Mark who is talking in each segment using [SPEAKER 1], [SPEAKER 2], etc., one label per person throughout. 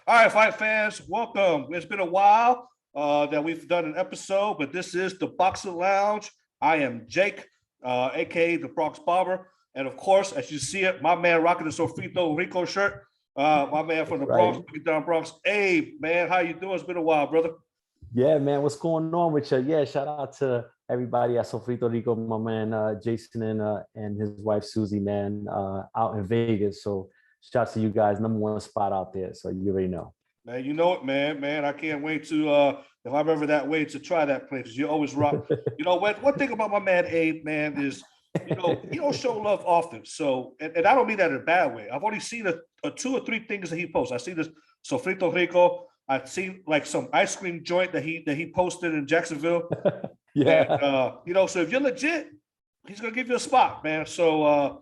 [SPEAKER 1] All right, fight fans, welcome. It's been a while that we've done an episode, but this is the Boxing Lounge. I am Jake, aka the Bronx Barber, and of course, as you see it, my man rocking the Sofrito Rico shirt. My man from the Bronx, down Bronx. Abe, man, how you doing? It's been a while, brother.
[SPEAKER 2] Yeah, man, what's going on with you? Yeah, shout out to everybody at Sofrito Rico, my man Jason and his wife Susie, man, out in Vegas. So shout out to you guys, #1 spot out there. So you already know.
[SPEAKER 1] Man, you know it, man. I can't wait to if I'm ever that way to try that place. You always rock. You know what? One thing about my man Abe, man, is he don't show love often. So, and I don't mean that in a bad way. I've only seen a 2 or 3 things that he posts. I see this Sofrito Rico. I've seen like some ice cream joint that he posted in Jacksonville.
[SPEAKER 2] Yeah.
[SPEAKER 1] And, so if you're legit, he's gonna give you a spot, man. So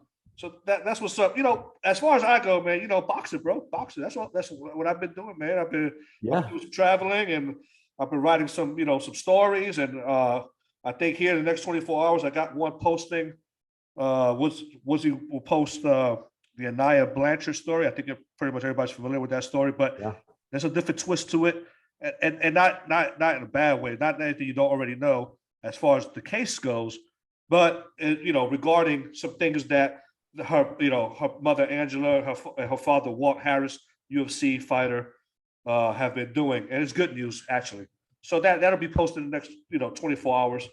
[SPEAKER 1] that's what's up. As far as I go, man, boxing, bro. Boxing. That's what I've been doing, man. I've been doing traveling, and I've been writing some stories. And I think here in the next 24 hours, I got one posting. Woodsy will post the Anaya Blanchard story. I think pretty much everybody's familiar with that story, but there's a different twist to it, and not in a bad way, not anything you don't already know as far as the case goes, but regarding some things that her mother Angela and her father Walt Harris, UFC fighter, have been doing, and it's good news actually. So that'll be posted in the next 24 hours,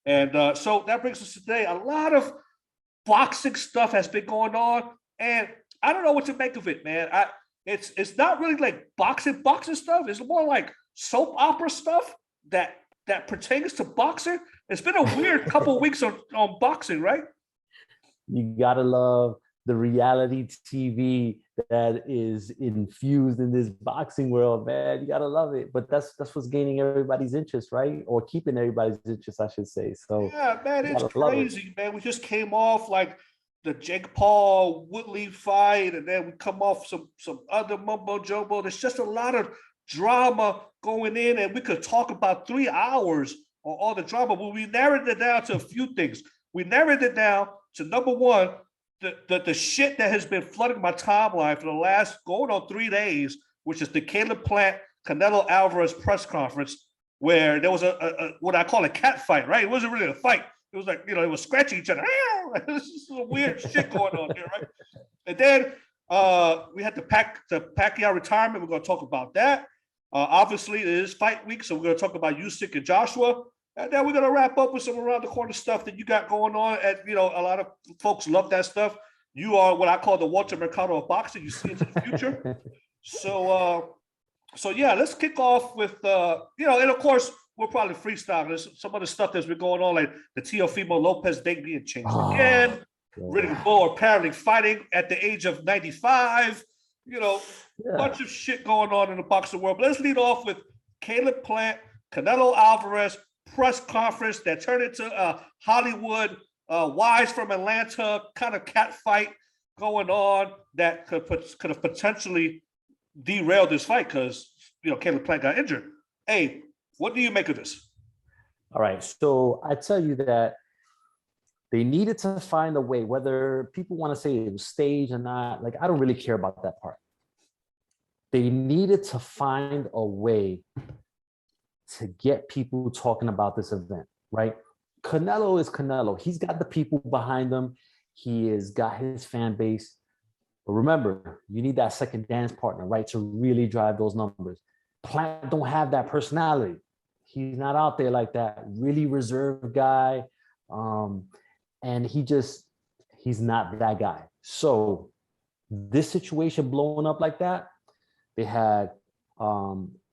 [SPEAKER 1] and so that brings us today. A lot of boxing stuff has been going on, and I don't know what to make of it, man. It's not really like boxing stuff. It's more like soap opera stuff that pertains to boxing. It's been a weird couple of weeks on boxing, right?
[SPEAKER 2] You gotta love the reality TV that is infused in this boxing world, man. You gotta love it. But that's what's gaining everybody's interest, right? Or keeping everybody's interest, I should say. So
[SPEAKER 1] yeah, man, it's crazy, man. We just came off like the Jake Paul Woodley fight, and then we come off some other mumbo jumbo. There's just a lot of drama going in, and we could talk about 3 hours on all the drama, but we narrowed it down to a few things. We narrowed it down to number one, the shit that has been flooding my timeline for the last going on 3 days, which is the Caleb Plant Canelo Alvarez press conference, where there was a what I call a cat fight, right? It wasn't really a fight. It was like, it was scratching each other. This is some weird shit going on here, right? And then we had the Pacquiao retirement. We're going to talk about that. Obviously, it is fight week, so we're going to talk about Usyk and Joshua. And then we're going to wrap up with some around the corner stuff that you got going on. And, a lot of folks love that stuff. You are what I call the Walter Mercado of boxing. You see into the future. So yeah, let's kick off with, and of course, we're probably freestyling. There's some other stuff that's been going on, like the Teofimo Lopez date being changed again. Riddick Bowe apparently fighting at the age of 95. Bunch of shit going on in the boxing world. But let's lead off with Caleb Plant, Canelo Alvarez press conference that turned into a Hollywood Wise from Atlanta kind of cat fight going on that could have potentially derailed this fight because Caleb Plant got injured. Hey, what do you make of this?
[SPEAKER 2] All right, so I tell you that they needed to find a way, whether people want to say it was staged or not. Like, I don't really care about that part. They needed to find a way to get people talking about this event, right? Canelo is Canelo. He's got the people behind him. He has got his fan base. But remember, you need that second dance partner, right, to really drive those numbers. Plant don't have that personality. He's not out there like that. Really reserved guy. And he's not that guy. So this situation blowing up like that, they had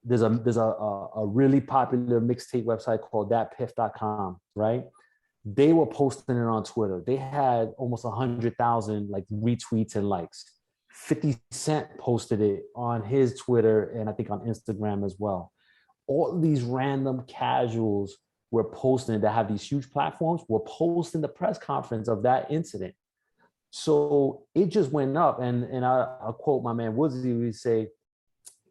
[SPEAKER 2] there's a really popular mixtape website called thatpiff.com, right? They were posting it on Twitter. They had almost 100,000 like retweets and likes. 50 Cent posted it on his Twitter and I think on Instagram as well. All these random casuals were posting that have these huge platforms, were posting the press conference of that incident. So it just went up. And I'll quote my man Woodsy, we say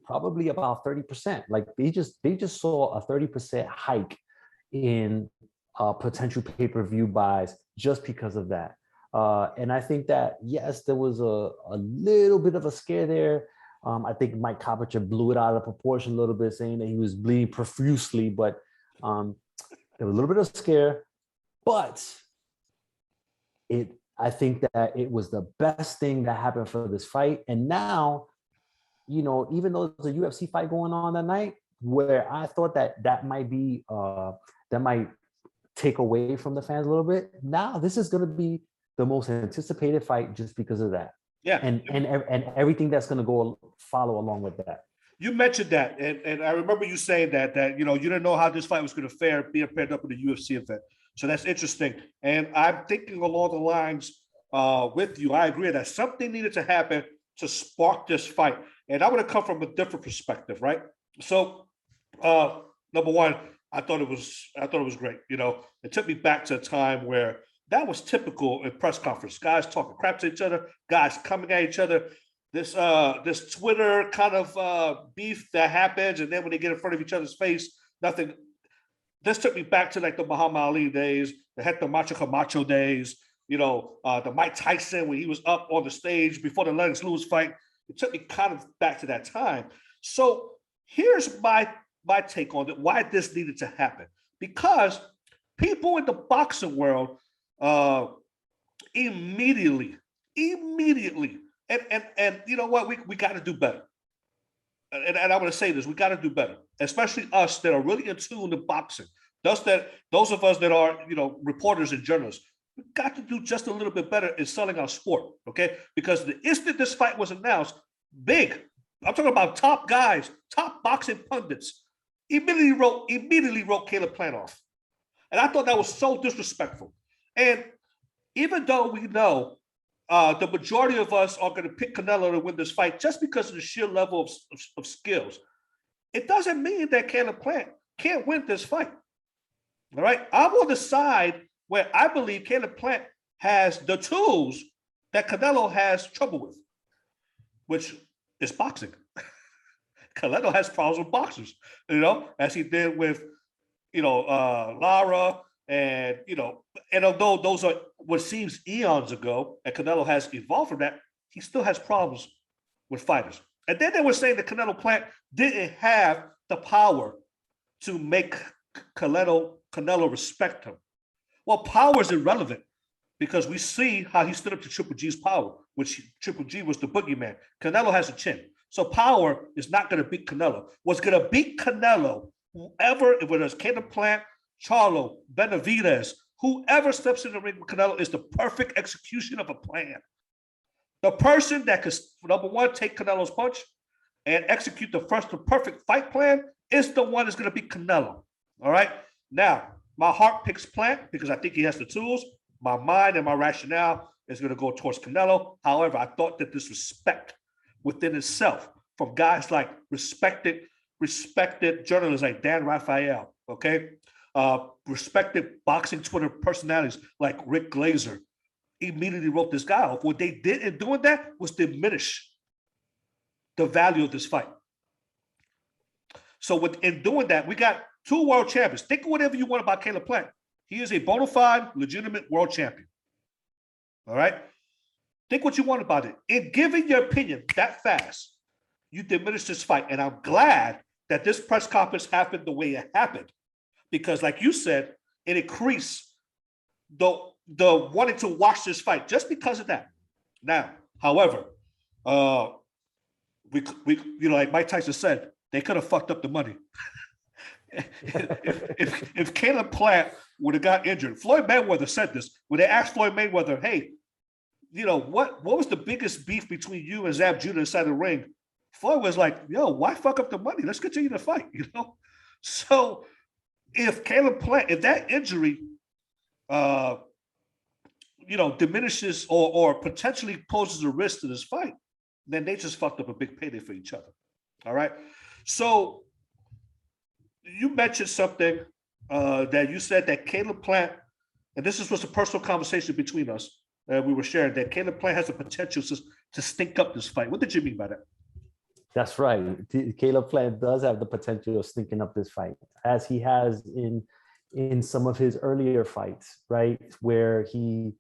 [SPEAKER 2] probably about 30%. Like they just saw a 30% hike in potential pay-per-view buys just because of that. And I think that, yes, there was a little bit of a scare there. I think Mike Coppinger blew it out of proportion a little bit, saying that he was bleeding profusely, but there was a little bit of scare. But I think that it was the best thing that happened for this fight. And now, you know, even though there's a UFC fight going on that night, where I thought that might be that might take away from the fans a little bit. Now this is going to be the most anticipated fight just because of that.
[SPEAKER 1] Yeah,
[SPEAKER 2] and everything that's going to go follow along with that.
[SPEAKER 1] You mentioned that, and I remember you saying that you know you didn't know how this fight was going to fare being paired up with a UFC event. So that's interesting, and I'm thinking along the lines with you. I agree that something needed to happen to spark this fight, and I'm going to come from a different perspective, right? So, number one, I thought it was great. You know, it took me back to a time where that was typical in press conference. Guys talking crap to each other, guys coming at each other. This Twitter kind of beef that happens, and then when they get in front of each other's face, nothing. This took me back to like the Muhammad Ali days, the Hector Macho Camacho days, you know, the Mike Tyson when he was up on the stage before the Lennox Lewis fight. It took me kind of back to that time. So here's my take on it, why this needed to happen. Because people in the boxing world immediately, and you know what, we got to do better. And I'm going to say this, we got to do better, especially us that are really in tune to boxing. Those of us that are, you know, reporters and journalists, we got to do just a little bit better in selling our sport, okay? Because the instant this fight was announced, big, I'm talking about top guys, top boxing pundits, immediately wrote Caleb Plant off. And I thought that was so disrespectful. And even though we know the majority of us are going to pick Canelo to win this fight just because of the sheer level of skills, it doesn't mean that Caleb Plant can't win this fight. All right? I'm on the side where I believe Caleb Plant has the tools that Canelo has trouble with, which is boxing. Canelo has problems with boxers, you know, as he did with, you know, Lara. And, you know, and although those are what seems eons ago, and Canelo has evolved from that, he still has problems with fighters. And then they were saying that Canelo Plant didn't have the power to make Canelo respect him. Well, power is irrelevant because we see how he stood up to Triple G's power, which Triple G was the boogeyman. Canelo has a chin. So power is not going to beat Canelo. What's going to beat Canelo, whoever, whether it's Caleb Plant, Charlo, Benavidez, whoever steps in the ring with Canelo is the perfect execution of a plan. The person that could, number one, take Canelo's punch and execute the perfect fight plan is the one that's going to beat Canelo. All right? Now, my heart picks Plant because I think he has the tools. My mind and my rationale is going to go towards Canelo. However, I thought that this respect within itself from guys like respected journalists like Dan Raphael, okay? Respected boxing Twitter personalities like Rick Glazer immediately wrote this guy off. What they did in doing that was diminish the value of this fight. So in doing that, we got two world champions. Think whatever you want about Caleb Plant. He is a bona fide, legitimate world champion. All right? Think what you want about it. In giving your opinion that fast, you diminish this fight. And I'm glad that this press conference happened the way it happened. Because like you said, it increased the wanting to watch this fight just because of that. Now, however, we you know, like Mike Tyson said, they could have fucked up the money. if Caleb Plant would have got injured, Floyd Mayweather said this when they asked Floyd Mayweather, "Hey, you know what was the biggest beef between you and Zab Judah inside the ring?" Floyd was like, "Yo, why fuck up the money? Let's continue to fight." You know, so. If Caleb Plant, if that injury, you know, diminishes or potentially poses a risk to this fight, then they just fucked up a big payday for each other. All right. So you mentioned something that you said that Caleb Plant, and this was a personal conversation between us. We were sharing that Caleb Plant has the potential to stink up this fight. What did you mean by that?
[SPEAKER 2] That's right. Caleb Plant does have the potential of stinking up this fight, as he has in some of his earlier fights, right? Where he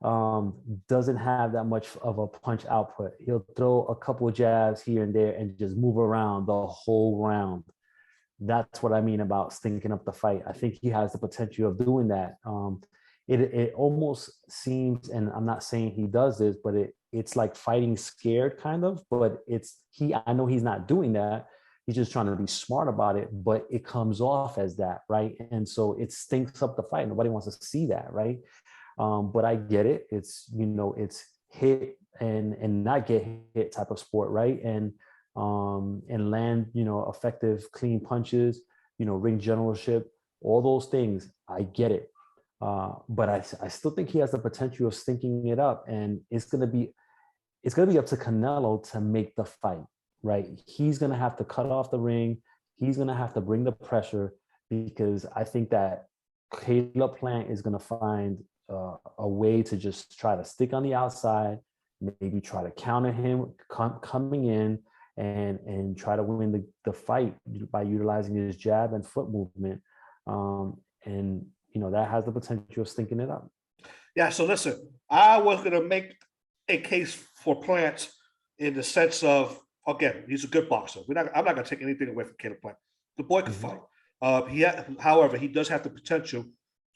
[SPEAKER 2] doesn't have that much of a punch output. He'll throw a couple of jabs here and there and just move around the whole round. That's what I mean about stinking up the fight. I think he has the potential of doing that. It almost seems, and I'm not saying he does this, but it's like fighting scared kind of, but I know he's not doing that. He's just trying to be smart about it, but it comes off as that, right? And so it stinks up the fight. Nobody wants to see that, right? But I get it. It's, it's hit and not get hit type of sport, right? And land, effective, clean punches, ring generalship, all those things. I get it. But I still think he has the potential of stinking it up, and it's gonna be up to Canelo to make the fight, right? He's gonna have to cut off the ring. He's gonna have to bring the pressure, because I think that Caleb Plant is gonna find a way to just try to stick on the outside, maybe try to counter him coming in, and try to win the fight by utilizing his jab and foot movement. And that has the potential of stinking it up.
[SPEAKER 1] Yeah, so listen, I was going to make a case for Plant in the sense of, again, he's a good boxer. I'm not going to take anything away from Caleb Plant. The boy can fight. However, he does have the potential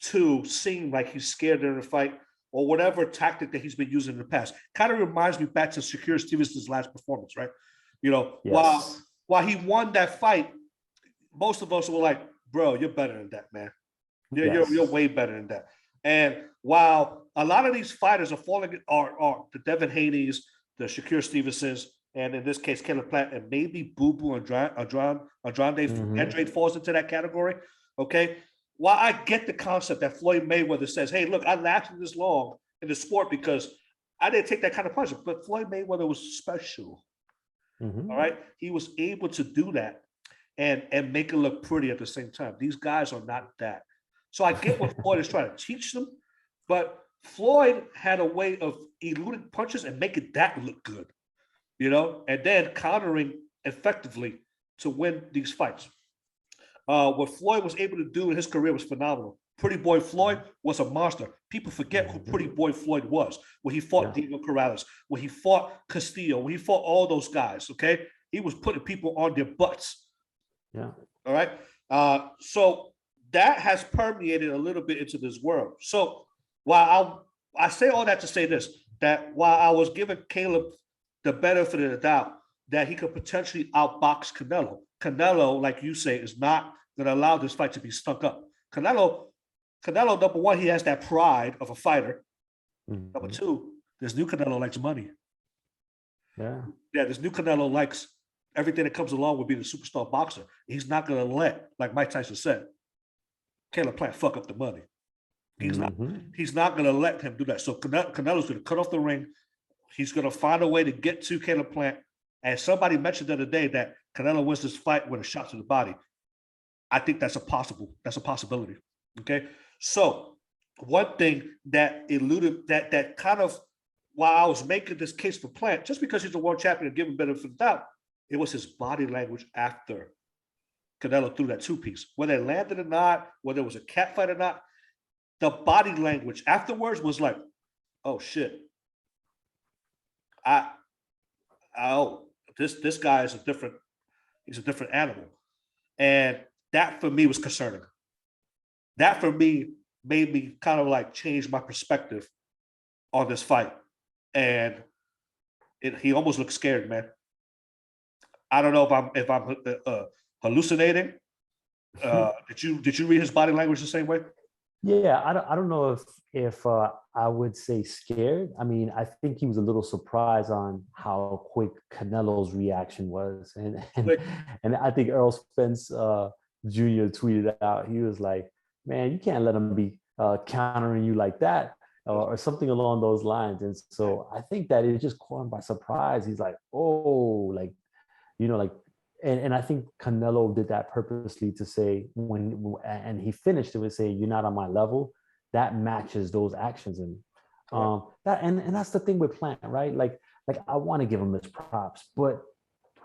[SPEAKER 1] to seem like he's scared during the fight, or whatever tactic that he's been using in the past. Kind of reminds me back to Shakur Stevenson's last performance, right?
[SPEAKER 2] Yes.
[SPEAKER 1] While he won that fight, most of us were like, bro, you're better than that, man. You're way better than that. And while a lot of these fighters are falling, are the Devin Haney's, the Shakur Stevensons, and in this case, Caleb Plant, and maybe Boo Boo Andrade falls into that category. Okay. While I get the concept that Floyd Mayweather says, hey, look, I lasted this long in the sport because I didn't take that kind of punishment, but Floyd Mayweather was special. All right. He was able to do that and make it look pretty at the same time. These guys are not that. So I get what Floyd is trying to teach them, but Floyd had a way of eluding punches and making that look good, and then countering effectively to win these fights. What Floyd was able to do in his career was phenomenal. Pretty Boy Floyd was a monster. People forget who Pretty Boy Floyd was when he fought Diego Corrales, when he fought Castillo, when he fought all those guys, okay? He was putting people on their butts.
[SPEAKER 2] Yeah.
[SPEAKER 1] All right? So that has permeated a little bit into this world. So while I say all that to say this, that while I was giving Caleb the benefit of the doubt that he could potentially outbox Canelo, like you say, is not going to allow this fight to be stunk up. Canelo, number one, he has that pride of a fighter. Number two, this new Canelo likes money.
[SPEAKER 2] Yeah,
[SPEAKER 1] this new Canelo likes everything that comes along with being a superstar boxer. He's not going to let, like Mike Tyson said, Caleb Plant fuck up the money. He's not going to let him do that. So Canelo's going to cut off the ring. He's going to find a way to get to Caleb Plant. And somebody mentioned the other day that Canelo wins this fight with a shot to the body. I think that's a possibility. Okay. So one thing that eluded that kind of, while I was making this case for Plant, just because he's a world champion and give him benefit of the doubt, it was his body language after Canelo threw that two-piece. Whether it landed or not, whether it was a cat fight or not, the body language afterwards was like, oh shit. This guy is he's a different animal. And that for me was concerning. That for me made me kind of like change my perspective on this fight. And he almost looked scared, man. I don't know if I'm hallucinating. Did you read his body language the same way?
[SPEAKER 2] Yeah, I don't know if I would say scared. I mean, I think he was a little surprised on how quick Canelo's reaction was, and I think Earl Spence Jr. tweeted out, he was like, "Man, you can't let him be countering you like that," or something along those lines. And so I think that it just caught him by surprise. He's like, "Oh, like, like." And I think Canelo did that purposely to say and he finished it with saying, "You're not on my level." That matches those actions. And that's the thing with Plant, right? Like I want to give him his props, but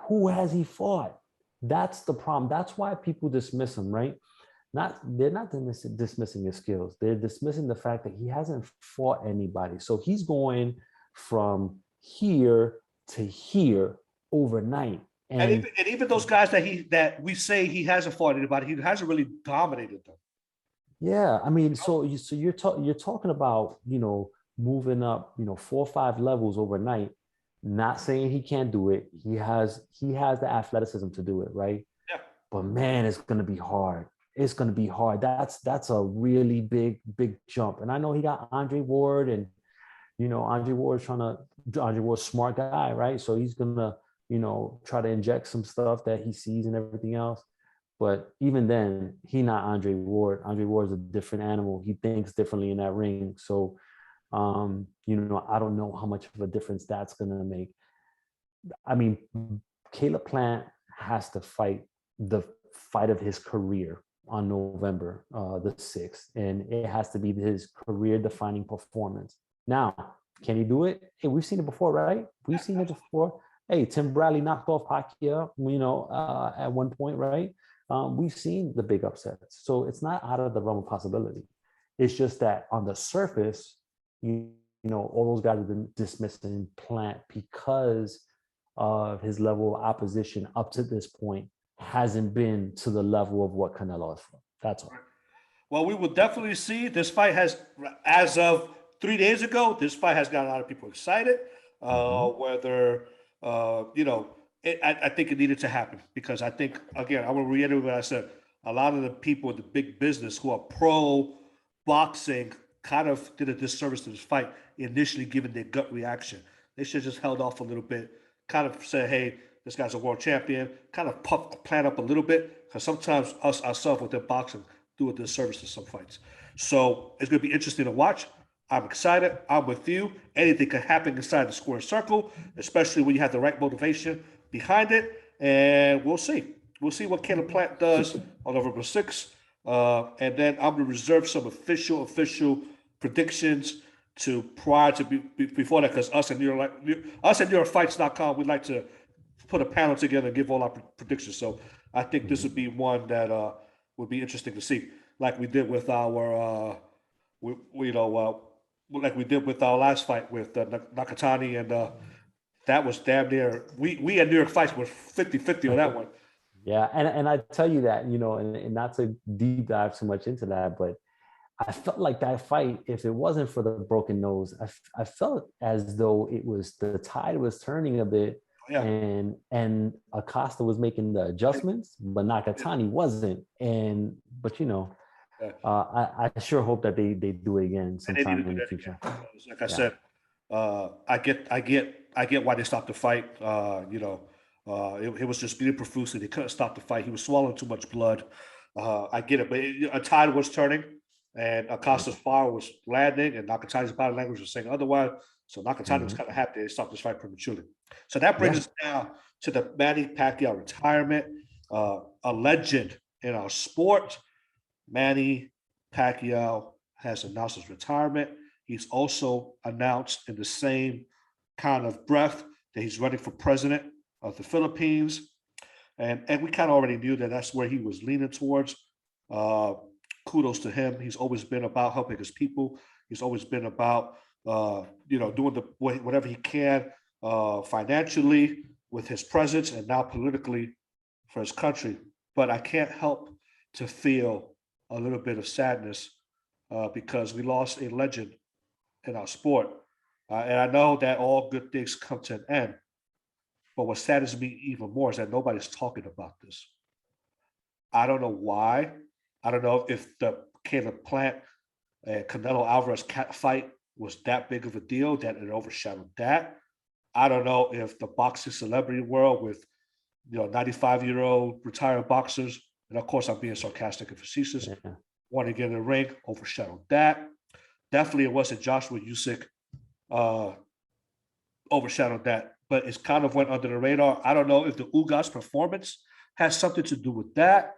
[SPEAKER 2] who has he fought? That's the problem. That's why people dismiss him, right? they're not dismissing his skills. They're dismissing the fact that he hasn't fought anybody. So he's going from here to here overnight.
[SPEAKER 1] And even those guys that we say he hasn't fought anybody, he hasn't really dominated them.
[SPEAKER 2] Yeah, I mean, you're talking about, moving up, 4 or 5 levels overnight. Not saying he can't do it. He has the athleticism to do it, right?
[SPEAKER 1] Yeah.
[SPEAKER 2] But man, it's gonna be hard. It's gonna be hard. That's a really big jump. And I know he got Andre Ward, and Andre Ward's a smart guy, right? So he's gonna, try to inject some stuff that he sees and everything else. But even then, he not Andre Ward. Andre Ward's a different animal. He thinks differently in that ring. So I don't know how much of a difference that's gonna make. I mean, Caleb Plant has to fight the fight of his career on November the 6th, and it has to be his career-defining performance. Now, can he do it? Hey, we've seen it before, right? We've seen it before. Hey, Tim Bradley knocked off Pacquiao, at one point, right? We've seen the big upsets, so it's not out of the realm of possibility. It's just that on the surface, all those guys have been dismissing Plant because of his level of opposition up to this point hasn't been to the level of what Canelo is from. That's all.
[SPEAKER 1] Well, we will definitely see. This fight has, as of 3 days ago, this fight has got a lot of people excited. Whether, I think it needed to happen because I think, again, I will reiterate what I said. A lot of the people in the big business who are pro boxing kind of did a disservice to this fight initially, given their gut reaction. They should have just held off a little bit, kind of said, hey, this guy's a world champion, kind of puff the plan up a little bit, because sometimes us ourselves with their boxing do a disservice to some fights. So it's going to be interesting to watch. I'm excited. I'm with you. Anything can happen inside the square circle, especially when you have the right motivation behind it. And we'll see. We'll see what Caleb Plant does on November 6th. And then I'm going to reserve some official predictions to prior to before that, because us at NewYorkFights.com, we'd like to put a panel together and give all our predictions. So I think this would be one that would be interesting to see, like we did with our, like we did with our last fight with Nakatani, and that was damn near. We at New York Fights were 50-50 on that one.
[SPEAKER 2] Yeah, and I tell you that, and not to deep dive too much into that, but I felt like that fight, if it wasn't for the broken nose, I felt as though the tide was turning a bit. Yeah. And Acosta was making the adjustments, but Nakatani wasn't. But I sure hope that they do it again sometime in the future.
[SPEAKER 1] Like I said, I get why they stopped the fight. It was just bleeding profusely. They couldn't stop the fight. He was swallowing too much blood. I get it, but a tide was turning, and Acosta's fire was landing, and Nakatani's body language was saying otherwise. So Nakatani was kind of happy they stopped this fight prematurely. So that brings us now to the Manny Pacquiao retirement. A legend in our sport, Manny Pacquiao has announced his retirement. He's also announced in the same kind of breath that he's running for president of the Philippines. And we kind of already knew that that's where he was leaning towards. Kudos to him. He's always been about helping his people. He's always been about doing whatever he can financially with his presence, and now politically for his country. But I can't help to feel a little bit of sadness because we lost a legend in our sport. And I know that all good things come to an end. But what saddens me even more is that nobody's talking about this. I don't know why. I don't know if the Caleb Plant and Canelo Alvarez fight was that big of a deal that it overshadowed that. I don't know if the boxing celebrity world with 95-year-old retired boxers, and of course I'm being sarcastic and facetious, want to get in the ring, overshadowed that. Definitely it wasn't Joshusa Usyk overshadowed that, but it's kind of went under the radar. I don't know if the Ugas performance has something to do with that,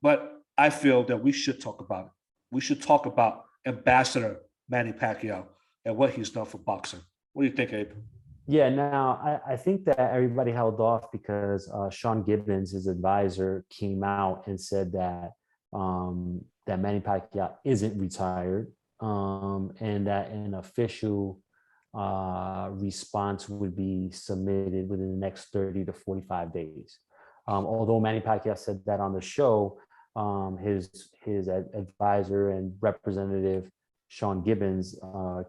[SPEAKER 1] but I feel that we should talk about it. We should talk about Ambassador Manny Pacquiao and what he's done for boxing. What do you think, Abe?
[SPEAKER 2] Yeah, now I think that everybody held off because Sean Gibbons, his advisor, came out and said that that Manny Pacquiao isn't retired, and that an official response would be submitted within the next 30 to 45 days. Although Manny Pacquiao said that on the show, his advisor and representative Sean Gibbons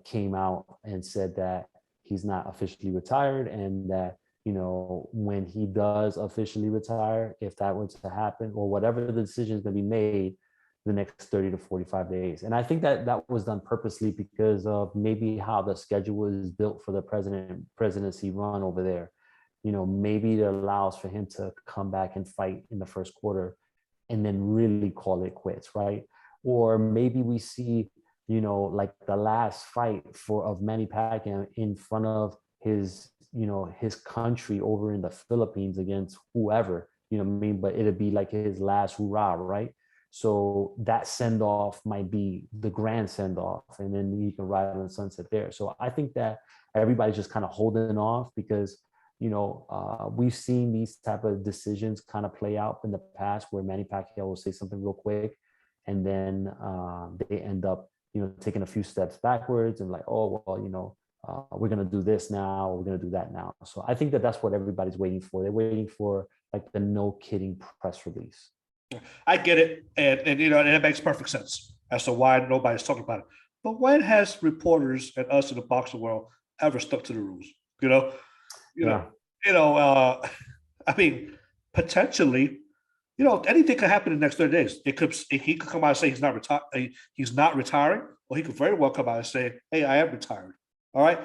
[SPEAKER 2] came out and said that he's not officially retired, and that, you know, when he does officially retire, if that were to happen, or whatever the decision is going to be made, the next 30 to 45 days. And I think that that was done purposely because of maybe how the schedule is built for the presidency run over there. You know, maybe it allows for him to come back and fight in the first quarter and then really call it quits, right? Or maybe we see, you know, like the last fight of Manny Pacquiao in front of his, you know, his country over in the Philippines against whoever, you know what I mean? But it'd be like his last hurrah, right? So that send off might be the grand send off, and then you can ride on the sunset there. So I think that everybody's just kind of holding off because, you know, we've seen these type of decisions kind of play out in the past where Manny Pacquiao will say something real quick, and then they end up, you know, taking a few steps backwards and like, oh, well, you know, we're going to do this now, we're going to do that now. So I think that that's what everybody's waiting for. They're waiting for like the no kidding press release.
[SPEAKER 1] I get it, and you know, and it makes perfect sense as to why nobody's talking about it. But when has reporters and us in the boxing world ever stuck to the rules? You know, you
[SPEAKER 2] Yeah.
[SPEAKER 1] know, you know. I mean, potentially, you know, anything could happen in the next 30 days. He could come out and say he's not retiring, or he could very well come out and say, "Hey, I am retired." All right.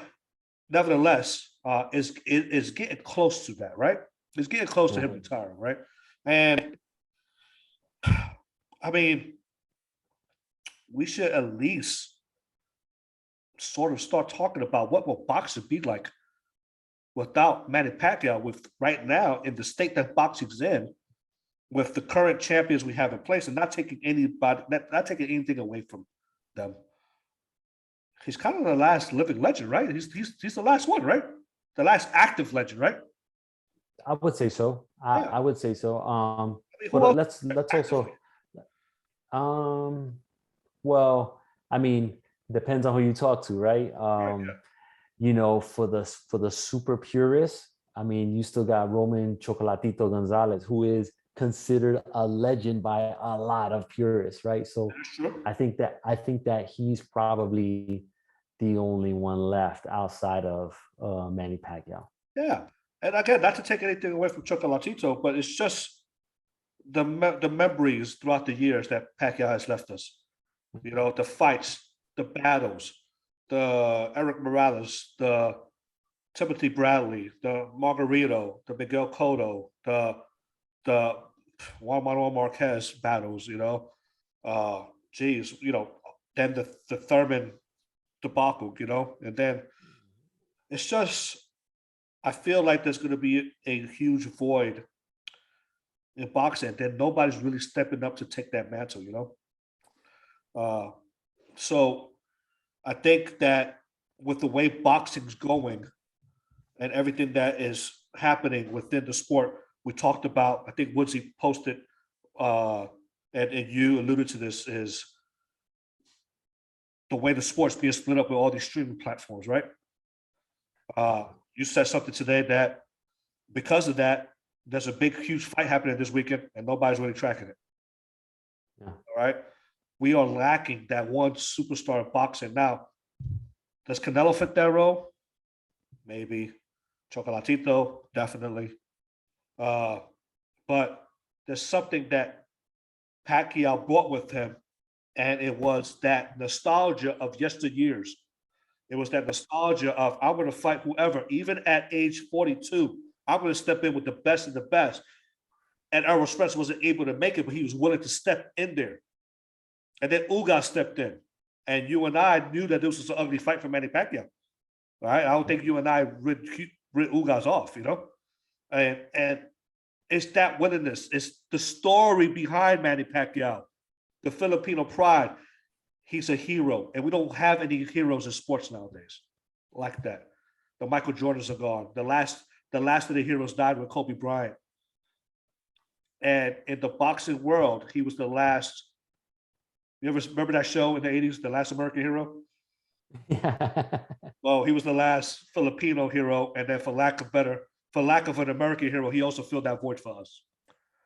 [SPEAKER 1] Nevertheless, it's getting close to that, right? It's getting close to him retiring, right? And I mean, we should at least sort of start talking about what will boxing be like without Manny Pacquiao. With right now in the state that boxing's in, with the current champions we have in place, and not taking anything away from them. He's kind of the last living legend, right? He's the last one, right? The last active legend, right?
[SPEAKER 2] I would say so.
[SPEAKER 1] Yeah.
[SPEAKER 2] I would say so.
[SPEAKER 1] I mean,
[SPEAKER 2] But let's also, well, I mean, depends on who you talk to, right?
[SPEAKER 1] yeah.
[SPEAKER 2] You know, for the super purists, I mean, you still got Roman Chocolatito Gonzalez, who is considered a legend by a lot of purists, right? So I think that he's probably the only one left outside of Manny Pacquiao.
[SPEAKER 1] Yeah, and again, not to take anything away from Chocolatito, but it's just the memories throughout the years that Pacquiao has left us. You know, the fights, the battles, the Eric Morales, the Timothy Bradley, the Margarito, the Miguel Cotto, the Juan Manuel Marquez battles. You know, geez, you know, then the Thurman debacle. You know, and then it's just, I feel like there's going to be a huge void in boxing. Then nobody's really stepping up to take that mantle. You know, so I think that with the way boxing's going and everything that is happening within the sport, we talked about, I think Woodsy posted, and you alluded to this, is the way the sport's being split up with all these streaming platforms, right? You said something today that because of that, there's a big, huge fight happening this weekend and nobody's really tracking it.
[SPEAKER 2] Yeah.
[SPEAKER 1] All right. We are lacking that one superstar of boxing. Now, does Canelo fit that role? Maybe. Chocolatito, definitely. But there's something that Pacquiao brought with him, and it was that nostalgia of yesteryears. It was that nostalgia of, I'm going to fight whoever, even at age 42. I'm going to step in with the best of the best. And Errol Spence wasn't able to make it, but he was willing to step in there. And then Ugas stepped in. And you and I knew that this was an ugly fight for Manny Pacquiao. All right. I don't think you and I rid Ugas off, you know? And it's that willingness. It's the story behind Manny Pacquiao, the Filipino pride. He's a hero. And we don't have any heroes in sports nowadays like that. The Michael Jordans are gone. The last of the heroes died with Kobe Bryant. And in the boxing world, he was the last You ever remember that show in the 80s, The Last American Hero?
[SPEAKER 2] Yeah.
[SPEAKER 1] Well, he was the last Filipino hero, and then for lack of an American hero, he also filled that void for us.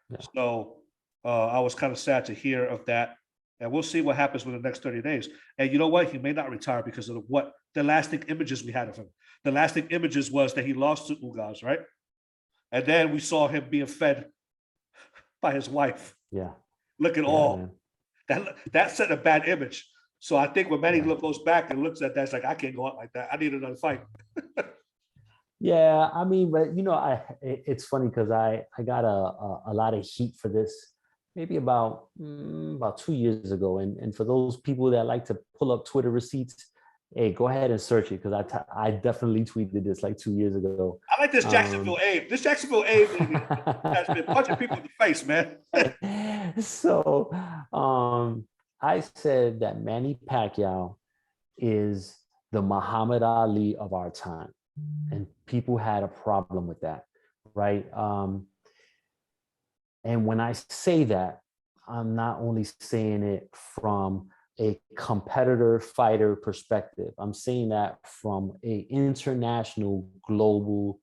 [SPEAKER 2] Yeah.
[SPEAKER 1] So I was kind of sad to hear of that. And we'll see what happens with the next 30 days. And you know what? He may not retire because of what the lasting images we had of him. The lasting images was that he lost to Ugas, right? And then we saw him being fed by his wife.
[SPEAKER 2] Yeah.
[SPEAKER 1] Look at all that set a bad image. So I think when Manny goes back and looks at that, it's like, I can't go out like that. I need another fight.
[SPEAKER 2] Yeah, I mean, but it's funny because I got a lot of heat for this maybe about 2 years ago, and for those people that like to pull up Twitter receipts, hey, go ahead and search it because I definitely tweeted this like 2 years ago.
[SPEAKER 1] I like this Jacksonville Abe. This Jacksonville Abe has been punching people in the face, man.
[SPEAKER 2] So I said that Manny Pacquiao is the Muhammad Ali of our time. And people had a problem with that, right? And when I say that, I'm not only saying it from a competitor fighter perspective. I'm saying that from an international global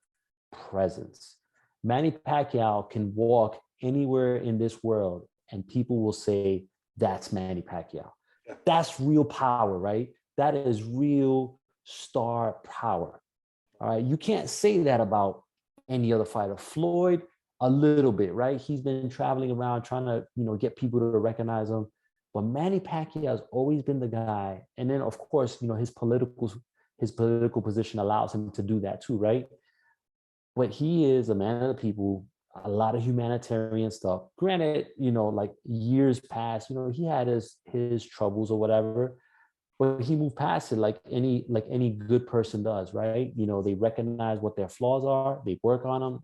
[SPEAKER 2] presence. Manny Pacquiao can walk anywhere in this world and people will say, that's Manny Pacquiao. Yeah. That's real power, right? That is real star power. All right. You can't say that about any other fighter. Floyd, a little bit, right? He's been traveling around trying to, get people to recognize him. But Manny Pacquiao has always been the guy. And then, of course, his political position allows him to do that too, right? But he is a man of the people, a lot of humanitarian stuff. Granted, like years past, he had his troubles or whatever, but he moved past it like any good person does, right? They recognize what their flaws are, they work on them,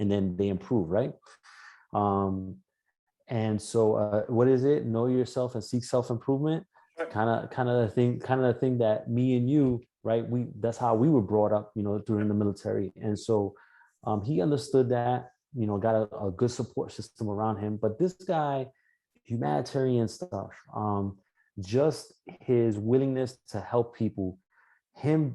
[SPEAKER 2] and then they improve, right? And so what is it? Know yourself and seek self-improvement. Kind of the thing that me and you, right? That's how we were brought up, during the military. And so he understood that, got a good support system around him. But this guy, humanitarian stuff, just his willingness to help people, him,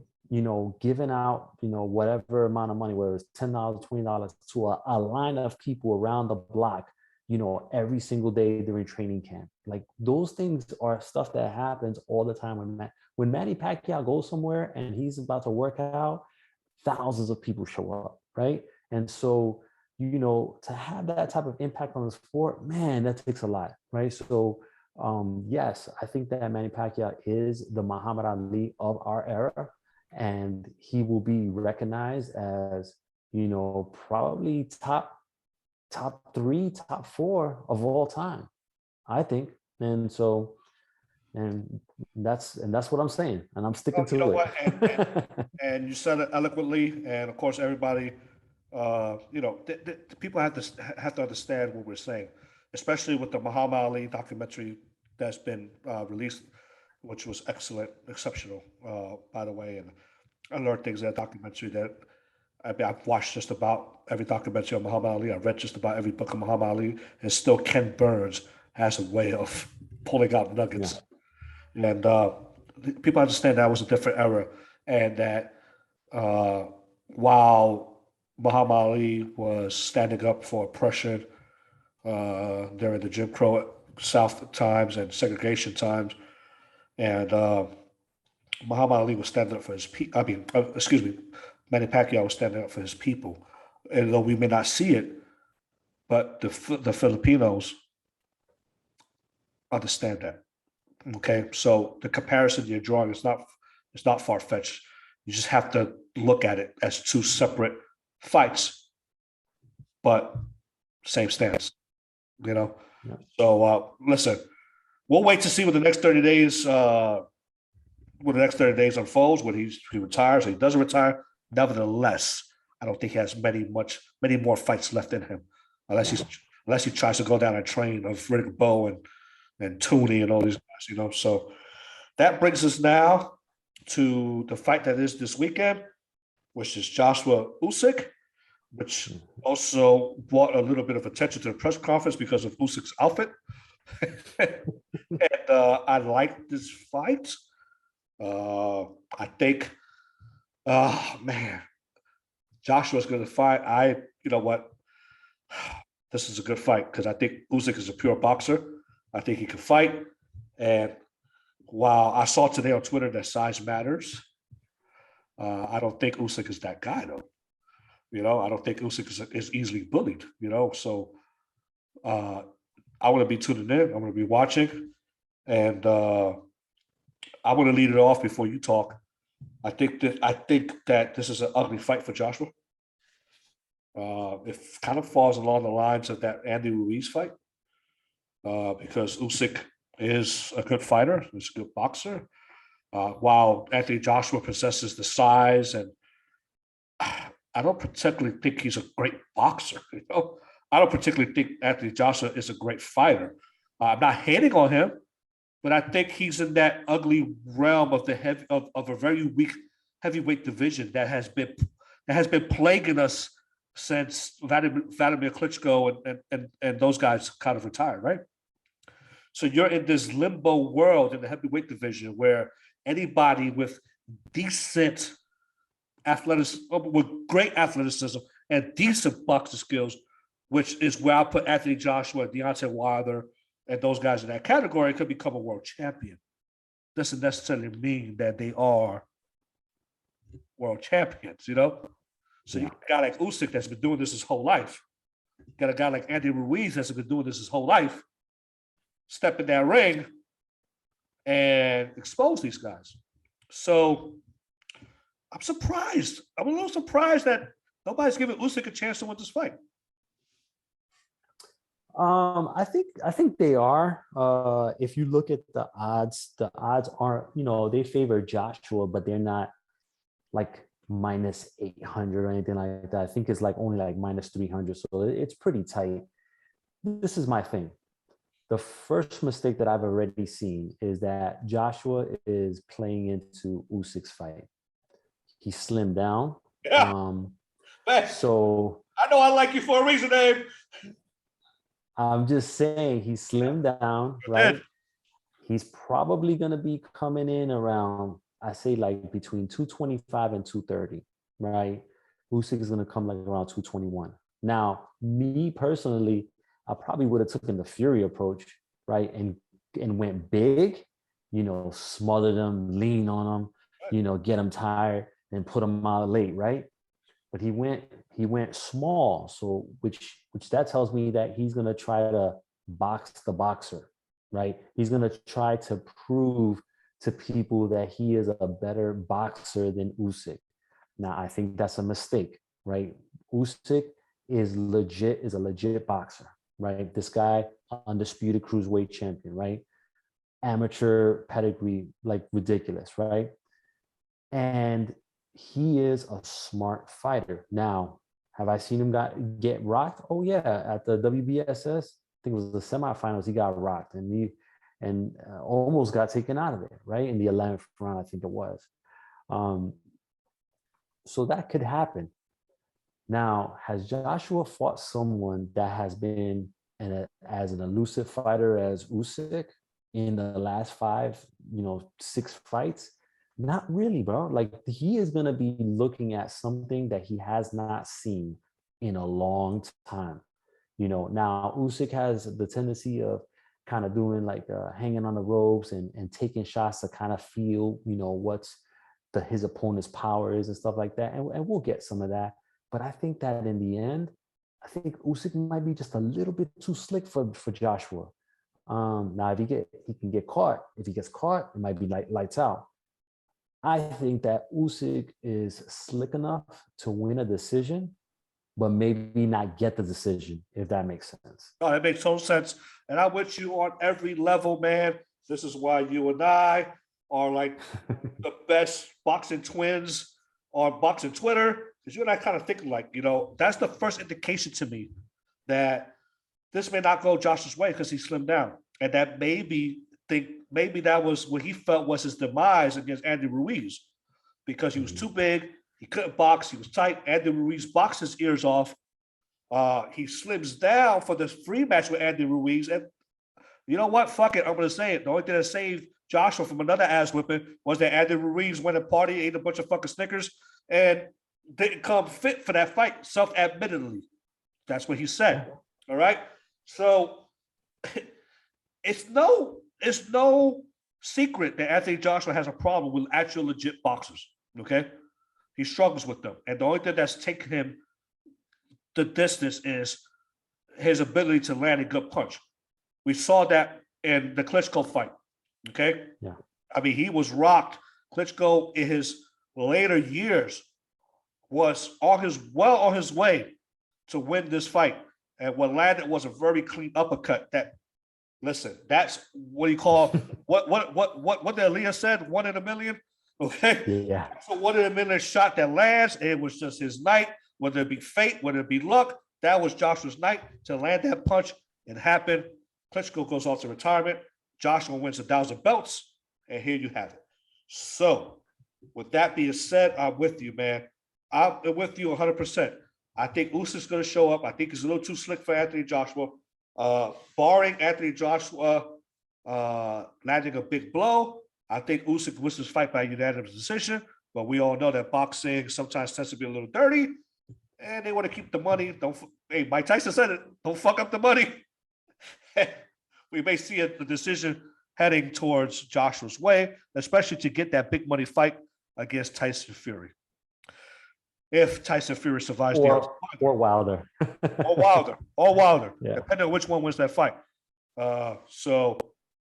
[SPEAKER 2] giving out, whatever amount of money, whether it's $10, $20 to a line of people around the block, every single day during training camp. Like those things are stuff that happens all the time. When Manny Pacquiao goes somewhere and he's about to work out, thousands of people show up, right? And so, to have that type of impact on the sport, man, that takes a lot, right? So, yes, I think that Manny Pacquiao is the Muhammad Ali of our era, and he will be recognized as, probably top 3, top 4 of all time, I think. And so, and that's what I'm saying, and I'm sticking to it.
[SPEAKER 1] What? And you said it eloquently, and of course, everybody, the people have to understand what we're saying, especially with the Muhammad Ali documentary that's been released, which was exceptional, by the way. And I learned things in that documentary that I've watched just about every documentary on Muhammad Ali. I've read just about every book on Muhammad Ali, and still Ken Burns has a way of pulling out nuggets. Yeah. And people understand that was a different era, and that while Muhammad Ali was standing up for oppression during the Jim Crow South times and segregation times, and Muhammad Ali was standing up for his people. Manny Pacquiao was standing up for his people. And though we may not see it, but the Filipinos understand that. Okay, so the comparison you're drawing is not far-fetched. You just have to look at it as 2 separate fights, but same stance. Yeah. So listen, we'll wait to see what the next 30 days unfolds, when he retires or he doesn't retire. Nevertheless, I don't think he has many more fights left in him, unless he tries to go down a train of Riddick Bowe and Tooney and all these guys, So that brings us now to the fight that is this weekend, which is Joshusa Usyk, which also brought a little bit of attention to the press conference because of Usyk's outfit. And I like this fight. I think, man, Joshua's going to fight. You know what? This is a good fight because I think Usyk is a pure boxer. I think he can fight. And while I saw today on Twitter that size matters, I don't think Usyk is that guy, though. You know, I don't think Usyk is easily bullied, you know. So I want to be tuning in. I'm going to be watching. And I want to lead it off before you talk. I think that this is an ugly fight for Joshua. It kind of falls along the lines of that Andy Ruiz fight because Usyk is a good fighter, he's a good boxer. While Anthony Joshua possesses the size, and I don't particularly think he's a great boxer. You know, I don't particularly think Anthony Joshua is a great fighter. I'm not hating on him, but I think he's in that ugly realm of of a very weak heavyweight division that has been plaguing us since Vladimir Klitschko and those guys kind of retired, right? So you're in this limbo world in the heavyweight division where anybody with decent athleticism, with great athleticism and decent boxing skills, which is where I put Anthony Joshua, Deontay Wilder, and those guys in that category, could become a world champion. Doesn't necessarily mean that they are world champions, you know? So you got a guy like Usyk that's been doing this his whole life. You got a guy like Andy Ruiz that's been doing this his whole life. Step in that ring and expose these guys. So I'm surprised. I'm a little surprised that nobody's giving Usyk a chance to win this fight.
[SPEAKER 2] I think they are. If you look at the odds aren't, you know, they favor Joshua, but they're not like minus 800 or anything like that. I think it's like only like minus 300. So it's pretty tight. This is my thing. The first mistake that I've already seen is that Joshua is playing into Usyk's fight. He slimmed down.
[SPEAKER 1] Yeah.
[SPEAKER 2] So
[SPEAKER 1] I know I like you for a reason, Abe.
[SPEAKER 2] I'm just saying he slimmed down, right? He's probably going to be coming in around, I say like between 225 and 230, right? Usyk is going to come like around 221. Now, me personally, I probably would have taken the Fury approach, right? And went big, you know, smothered him, lean on him, you know, get him tired and put him out late, right? But he went small. So which that tells me that he's gonna try to box the boxer, right? He's gonna try to prove to people that he is a better boxer than Usyk. Now, I think that's a mistake, right? Usyk is a legit boxer, right? This guy, undisputed cruiserweight champion, right? Amateur pedigree, like ridiculous, right? And he is a smart fighter. Now, have I seen him get rocked? Oh yeah, at the WBSS, I think it was the semifinals, he got rocked and almost got taken out of it, right? In the 11th round, I think it was. So that could happen. Now, has Joshua fought someone that has been as an elusive fighter as Usyk in the last 6 fights? Not really, bro. Like, he is going to be looking at something that he has not seen in a long time. You know, now Usyk has the tendency of kind of doing like hanging on the ropes and taking shots to kind of feel, you know, what's his opponent's power is and stuff like that. And we'll get some of that. But I think that in the end, I think Usyk might be just a little bit too slick for Joshua. Now, if he can get caught. If he gets caught, it might be lights out. I think that Usyk is slick enough to win a decision, but maybe not get the decision, if that makes sense.
[SPEAKER 1] No, that makes total sense. And I'm with you on every level, man. This is why you and I are like the best boxing twins on boxing Twitter. Because you and I kind of think like, you know, that's the first indication to me that this may not go Josh's way because he slimmed down. And that maybe that was what he felt was his demise against Andy Ruiz, because he was too big, he couldn't box, he was tight. Andy Ruiz boxed his ears off. He slims down for this free match with Andy Ruiz, and You know what? Fuck it. I'm gonna say it. The only thing that saved Joshua from another ass whipping was that Andy Ruiz went and party, ate a bunch of fucking Snickers, and didn't come fit for that fight. Self-admittedly, that's what he said. All right. So it's no secret that Anthony Joshua has a problem with actual legit boxers. Okay, he struggles with them, and the only thing that's taken him the distance is his ability to land a good punch. We saw that in the Klitschko fight. Okay,
[SPEAKER 2] Yeah.
[SPEAKER 1] I mean, he was rocked. Klitschko in his later years was on his way to win this fight, and what landed was a very clean uppercut. Listen, that's what you call what the Aaliyah said, 1 in a million. Okay.
[SPEAKER 2] Yeah.
[SPEAKER 1] So 1 in a million shot that lands. It was just his night, whether it be fate, whether it be luck. That was Joshua's night to land that punch. It happened. Klitschko goes off to retirement. Joshua wins 1,000 belts, and here you have it. So, with that being said, I'm with you, man. I'm with you 100%. I think Usyk's going to show up. I think he's a little too slick for Anthony Joshua. Barring Anthony Joshua landing a big blow, I think Usyk wins this fight by unanimous decision. But we all know that boxing sometimes tends to be a little dirty, and they want to keep the money. Hey, Mike Tyson said it. Don't fuck up the money. We may see a decision heading towards Joshua's way, especially to get that big money fight against Tyson Fury. If Tyson Fury survives
[SPEAKER 2] or Wilder.
[SPEAKER 1] or Wilder,
[SPEAKER 2] Yeah.
[SPEAKER 1] depending on which one wins that fight. So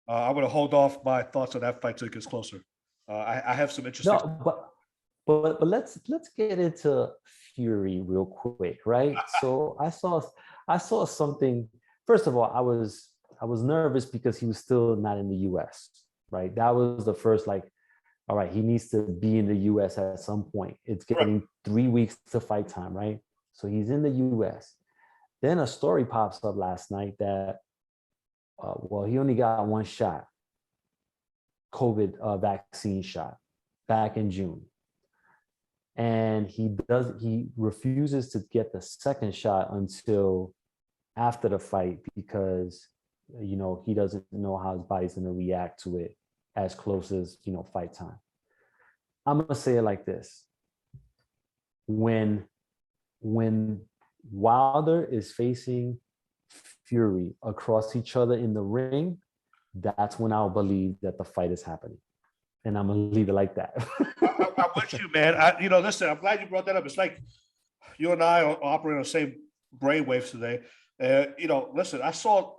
[SPEAKER 1] I'm going to hold off my thoughts on that fight till it gets closer. I have some interesting.
[SPEAKER 2] No, but let's get into Fury real quick, right? So I saw something. First of all, I was nervous because he was still not in the U.S. Right? That was the first all right, he needs to be in the U.S. at some point. It's getting 3 weeks to fight time, right? So he's in the U.S. Then a story pops up last night that, he only got one shot, COVID vaccine shot back in June. And he refuses to get the second shot until after the fight because, he doesn't know how his body's going to react to it as close as, fight time. I'm going to say it like this. When Wilder is facing Fury across each other in the ring, that's when I'll believe that the fight is happening. And I'm going to leave it like that.
[SPEAKER 1] I'm with you, man. Listen, I'm glad you brought that up. It's like you and I are operating on the same brainwaves today. Listen, I saw,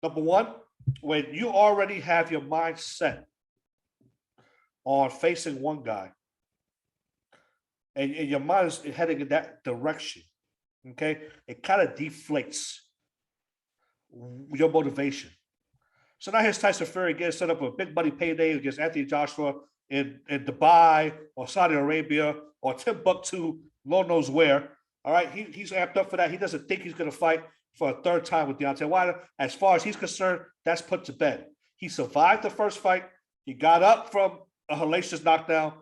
[SPEAKER 1] number one, when you already have your mind set on facing one guy and your mind is heading in that direction, okay, it kind of deflates your motivation. So now here's Tyson Fury getting set up with a big money payday against Anthony Joshua in Dubai or Saudi Arabia or Timbuktu, Lord knows where. All right, he's amped up for that. He doesn't think he's going to fight for a third time with Deontay Wilder. As far as he's concerned, that's put to bed. He survived the first fight. He got up from a hellacious knockdown.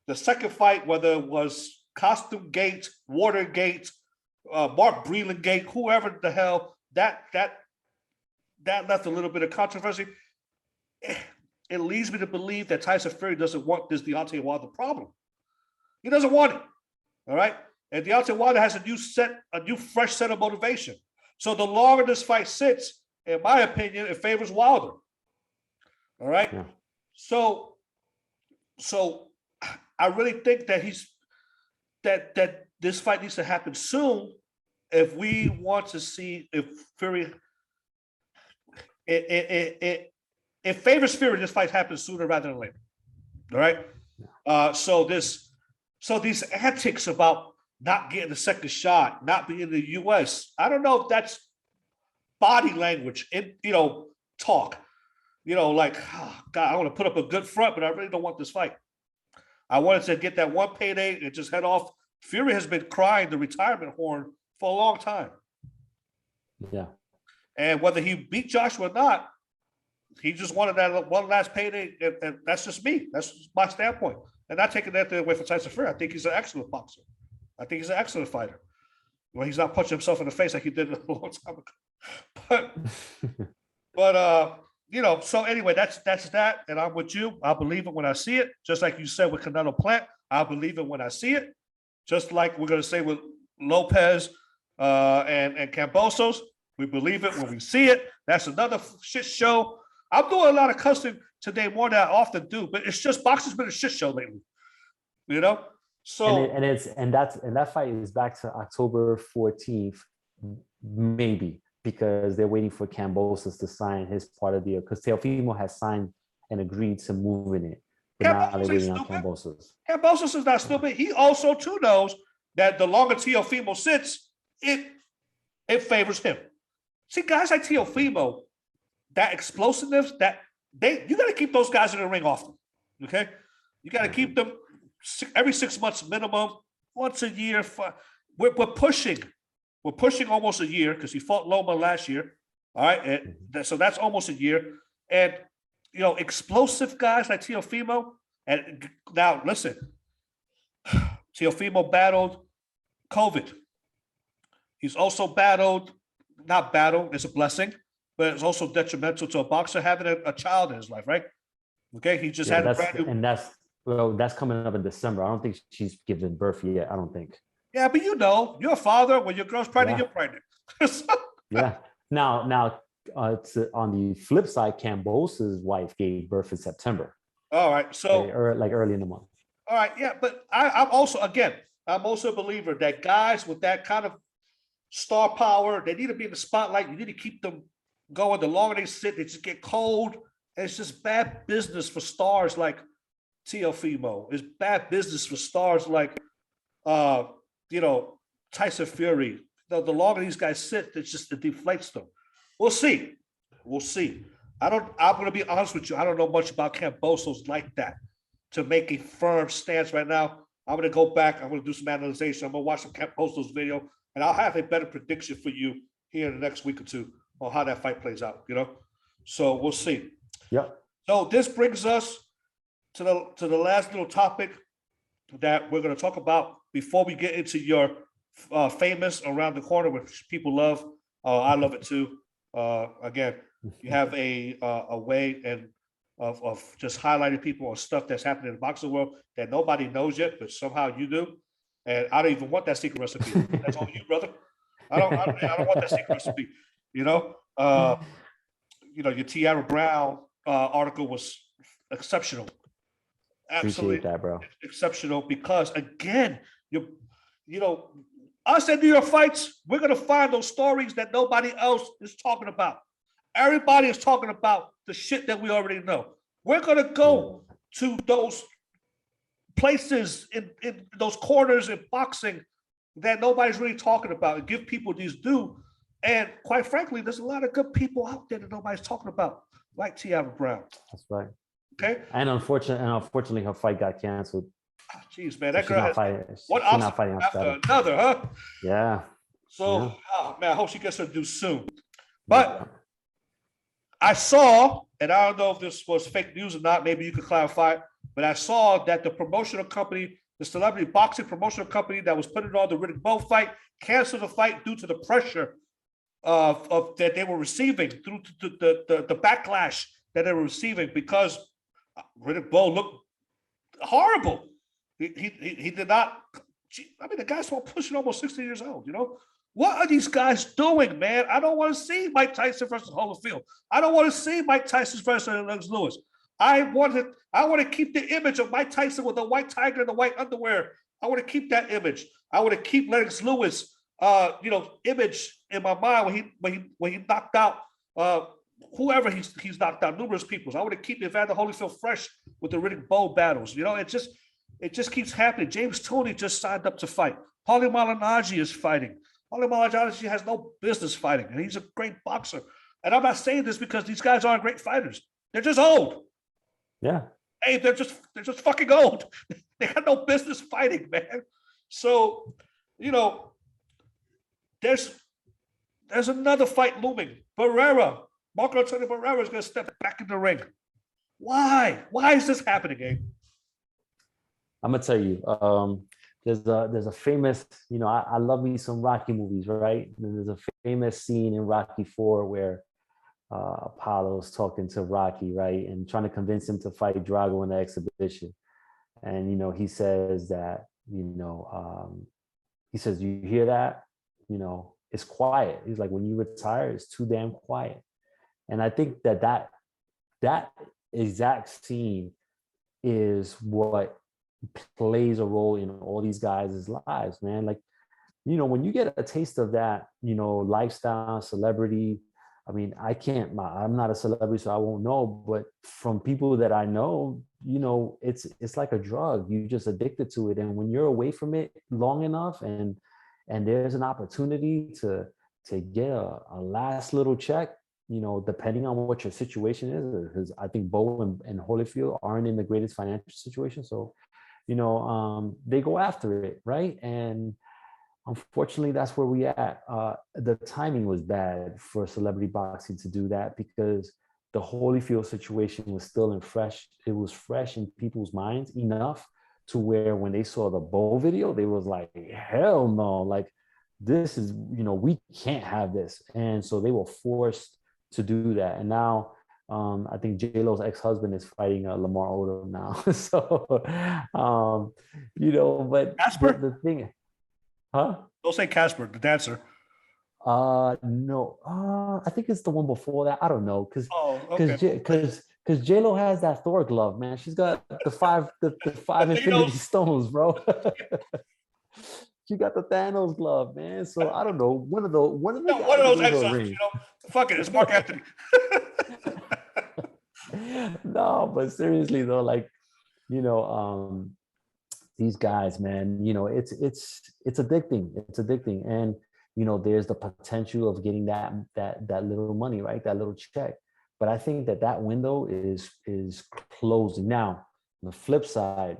[SPEAKER 1] The second fight, whether it was Costume Gate, Watergate, Mark Breland Gate, whoever the hell, that left a little bit of controversy. It leads me to believe that Tyson Fury doesn't want this Deontay Wilder problem. He doesn't want it. All right. And Deontay Wilder has a new fresh set of motivation. So the longer this fight sits, in my opinion, it favors Wilder. All right. Yeah. So I really think that that this fight needs to happen soon if we want to see if Fury. It favors Fury. This fight happens sooner rather than later. All right. So these antics about not getting the second shot, not being in the U.S. I don't know if that's body language and talk. God, I want to put up a good front, but I really don't want this fight. I wanted to get that one payday and just head off. Fury has been crying the retirement horn for a long time.
[SPEAKER 2] Yeah.
[SPEAKER 1] And whether he beat Joshua or not, he just wanted that one last payday, and that's just me. That's my standpoint. And not taking that away from Tyson Fury. I think he's an excellent boxer. I think he's an excellent fighter. Well, he's not punching himself in the face like he did a long time ago. But But you know, so anyway, that's that. And I'm with you. I believe it when I see it. Just like you said with Canelo Plant, I believe it when I see it. Just like we're gonna say with Lopez and Cambosos, we believe it when we see it. That's another shit show. I'm doing a lot of cussing today more than I often do, but it's just boxing's been a shit show lately. You know? So
[SPEAKER 2] and that fight is back to October 14th, maybe, because they're waiting for Cambosos to sign his part of the deal, because Teofimo has signed and agreed to move in it. But now they're waiting on Cambosos.
[SPEAKER 1] Cambosos is not stupid. He also too knows that the longer Teofimo sits, it favors him. See, guys like Teofimo, that explosiveness, that you got to keep those guys in the ring often. Okay, you got to keep them every 6 months minimum, once a year. We're pushing almost a year because he fought Loma last year. All right, and so that's almost a year. And you know, explosive guys like Teofimo. And now listen, Teofimo battled COVID. He's also not battled, it's a blessing, but it's also detrimental to a boxer having a child in his life, right? Okay, he just had a brand new.
[SPEAKER 2] And that's coming up in December. I don't think she's given birth yet. I don't think.
[SPEAKER 1] Yeah, but you know, you're a father. When your girl's pregnant, you're pregnant.
[SPEAKER 2] Yeah. Now, on the flip side, Cambosa's wife gave birth in September.
[SPEAKER 1] All right, so
[SPEAKER 2] like early in the month.
[SPEAKER 1] All right, yeah, but I'm also a believer that guys with that kind of star power, they need to be in the spotlight. You need to keep them going. The longer they sit, they just get cold. And it's just bad business for stars like Teofimo. It's bad business for stars like, you know, Tyson Fury. The longer these guys sit, it deflates them. We'll see. I'm going to be honest with you. I don't know much about Cambosos like that to make a firm stance right now. I'm going to go back. I'm going to do some analysis. I'm going to watch some Cambosos video, and I'll have a better prediction for you here in the next week or two on how that fight plays out, you know? So we'll see.
[SPEAKER 2] Yep. So
[SPEAKER 1] this brings us to the last little topic that we're going to talk about before we get into your famous around the corner, which people love. I love it too. Again, you have a way of just highlighting people on stuff that's happening in the boxing world that nobody knows yet, but somehow you do. And I don't even want that secret recipe. That's all you, brother. I don't want that secret recipe. You know, your Tiara Brown article was exceptional. Absolutely.
[SPEAKER 2] Appreciate that, bro.
[SPEAKER 1] Exceptional, because again, us at New York Fights, we're gonna find those stories that nobody else is talking about. Everybody is talking about the shit that we already know. We're gonna go to those places in those corners in boxing that nobody's really talking about and give people these due. And quite frankly, there's a lot of good people out there that nobody's talking about, like Tiara Brown.
[SPEAKER 2] That's right.
[SPEAKER 1] Okay.
[SPEAKER 2] And unfortunately, her fight got canceled.
[SPEAKER 1] Jeez, man, that girl
[SPEAKER 2] has one obstacle
[SPEAKER 1] after another, huh?
[SPEAKER 2] Yeah.
[SPEAKER 1] So, oh, man, I hope she gets her due soon. But I saw, and I don't know if this was fake news or not, maybe you could clarify, but I saw that the promotional company, the celebrity boxing promotional company that was putting on the Riddick Bowe fight, canceled the fight due to the pressure of that they were receiving, through the backlash that they were receiving, because Riddick Bowe looked horrible. He did not. I mean, the guy's pushing almost 60 years old. You know, what are these guys doing, man? I don't want to see Mike Tyson versus Holyfield. I don't want to see Mike Tyson versus Lennox Lewis. I want to keep the image of Mike Tyson with the white tiger and the white underwear. I want to keep that image. I want to keep Lennox Lewis, image in my mind when he knocked out whoever he's knocked out, numerous people. So I want to keep Evander Holyfield fresh with the Riddick Bowe battles. You know, it just keeps happening. James Toney just signed up to fight. Paulie Malignaggi is fighting. Paulie Malignaggi has no business fighting, and he's a great boxer. And I'm not saying this because these guys aren't great fighters. They're just old.
[SPEAKER 2] Yeah.
[SPEAKER 1] Hey, they're just fucking old. They got no business fighting, man. So, there's another fight looming. Marco Antonio Barrera is going to step back in the ring. Why? Why is this happening, Abe?
[SPEAKER 2] I'm gonna tell you. There's a famous, I love me some Rocky movies, right? And there's a famous scene in Rocky IV where Apollo's talking to Rocky, right, and trying to convince him to fight Drago in the exhibition. And he says that, he says, "You hear that? It's quiet." He's like, "When you retire, it's too damn quiet." And I think that exact scene is what plays a role in all these guys' lives, man. Like, when you get a taste of that, lifestyle, celebrity. I mean, I'm not a celebrity, so I won't know, but from people that I know, it's like a drug. You're just addicted to it. And when you're away from it long enough and there's an opportunity to get a last little check, depending on what your situation is, because I think Bo and Holyfield aren't in the greatest financial situation. So, they go after it, right? And unfortunately, that's where we at. The timing was bad for celebrity boxing to do that because the Holyfield situation was still it was fresh in people's minds enough to where when they saw the Bo video, they was like, hell no, like this is, we can't have this. And so they were forced to do that. And now I think J-Lo's ex-husband is fighting Lamar Odom now. So, but
[SPEAKER 1] Casper?
[SPEAKER 2] the thing, huh?
[SPEAKER 1] Don't say Casper, the dancer.
[SPEAKER 2] No. I think it's the one before that. I don't know,
[SPEAKER 1] Oh, okay.
[SPEAKER 2] Because J-Lo has that Thor glove, man. She's got the five Infinity Stones, bro. She got the Thanos glove, man. So I don't know. One of
[SPEAKER 1] those exiles, fuck it, it's Mark Anthony.
[SPEAKER 2] No, but seriously though, like, these guys, man, it's addicting. It's addicting. And there's the potential of getting that little money, right? That little check. But I think that window is closing. Now, on the flip side,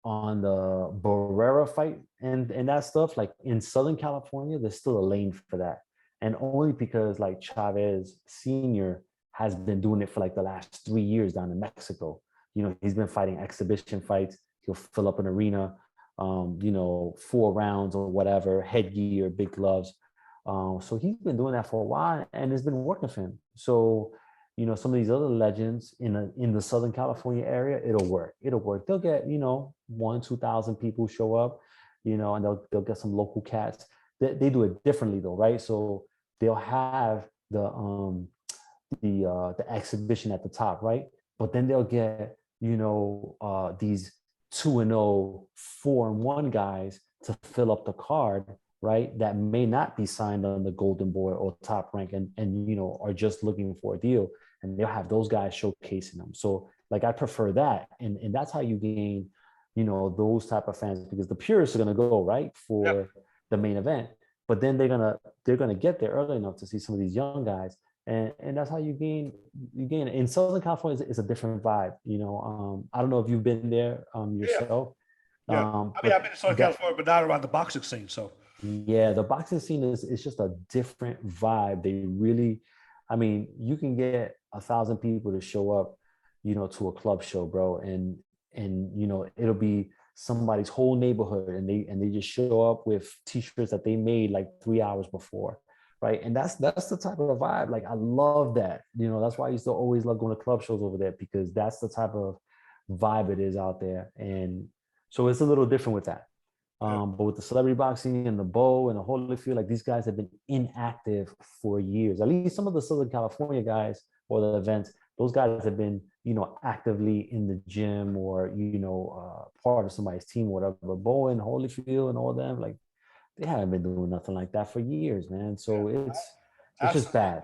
[SPEAKER 2] on the Barrera fight and that stuff, like in Southern California, there's still a lane for that. And only because like Chavez Sr. has been doing it for like the last 3 years down in Mexico. He's been fighting exhibition fights. He'll fill up an arena, 4 rounds or whatever, headgear, big gloves. So he's been doing that for a while and it's been working for him. So, some of these other legends in the Southern California area, it'll work. They'll get, 1,000-2,000 people show up, and they'll get some local cats. They do it differently though, right? So they'll have the exhibition at the top, right? But then they'll get, these 2-0, 4-1 guys to fill up the card, right? That may not be signed on the Golden Boy or Top Rank and are just looking for a deal. And they'll have those guys showcasing them. So like, I prefer that. And that's how you gain, those type of fans, because the purists are going to go right for the main event, but then they're going to get there early enough to see some of these young guys. And that's how you gain in Southern California. It's a different vibe. I don't know if you've been there yourself.
[SPEAKER 1] Yeah. I've been in Southern California, but not around the boxing scene. So
[SPEAKER 2] yeah, the boxing scene is just a different vibe. They really, you can get 1,000 people to show up, to a club show, bro, and it'll be somebody's whole neighborhood, and they just show up with T-shirts that they made like 3 hours before, right? And that's the type of vibe. Like, I love that. That's why I used to always love going to club shows over there, because that's the type of vibe it is out there. And so it's a little different with that. But with the celebrity boxing and the Bo and the Holyfield, like, these guys have been inactive for years. At least some of the Southern California guys or the events, those guys have been, actively in the gym or, part of somebody's team or whatever. But Bo and Holyfield and all them, like, they haven't been doing nothing like that for years, man. So it's just bad.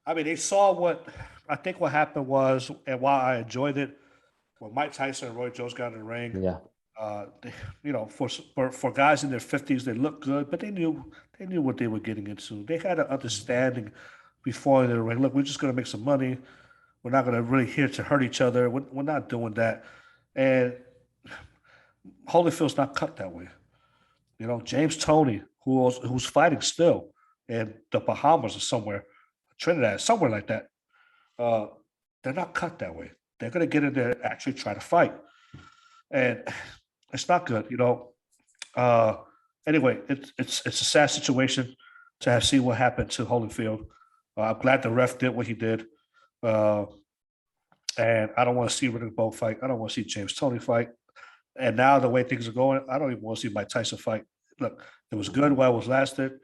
[SPEAKER 1] They saw what happened was, and why I enjoyed it, when Mike Tyson and Roy Jones got in the ring.
[SPEAKER 2] Yeah.
[SPEAKER 1] For guys in their 50s, they looked good, but they knew what they were getting into. They had an understanding before in the ring. Look, we're just going to make some money. We're not going to really here to hurt each other. We're not doing that. And Holyfield's not cut that way. James Toney, who's fighting still in the Bahamas or somewhere, Trinidad, somewhere like that, they're not cut that way. They're going to get in there and actually try to fight. And it's not good, Anyway, it's a sad situation to have seen what happened to Holyfield. I'm glad the ref did what he did. And I don't want to see Riddick Bowe fight. I don't want to see James Toney fight. And now the way things are going, I don't even want to see Mike Tyson fight. Look, it was good while it was lasted.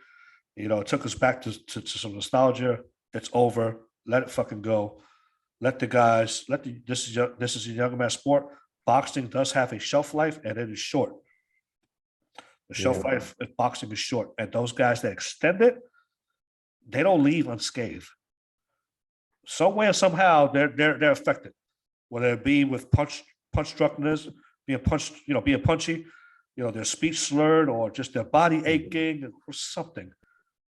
[SPEAKER 1] You know, it took us back to some nostalgia. It's over. Let it fucking go. Let the guys. This is a young man sport. Boxing does have a shelf life, and it is short. The shelf life of boxing is short, and those guys that extend it, they don't leave unscathed. Somewhere, somehow, they're affected. Whether it be with punch struckness, being punchy, their speech slurred, or just their body aching, or something.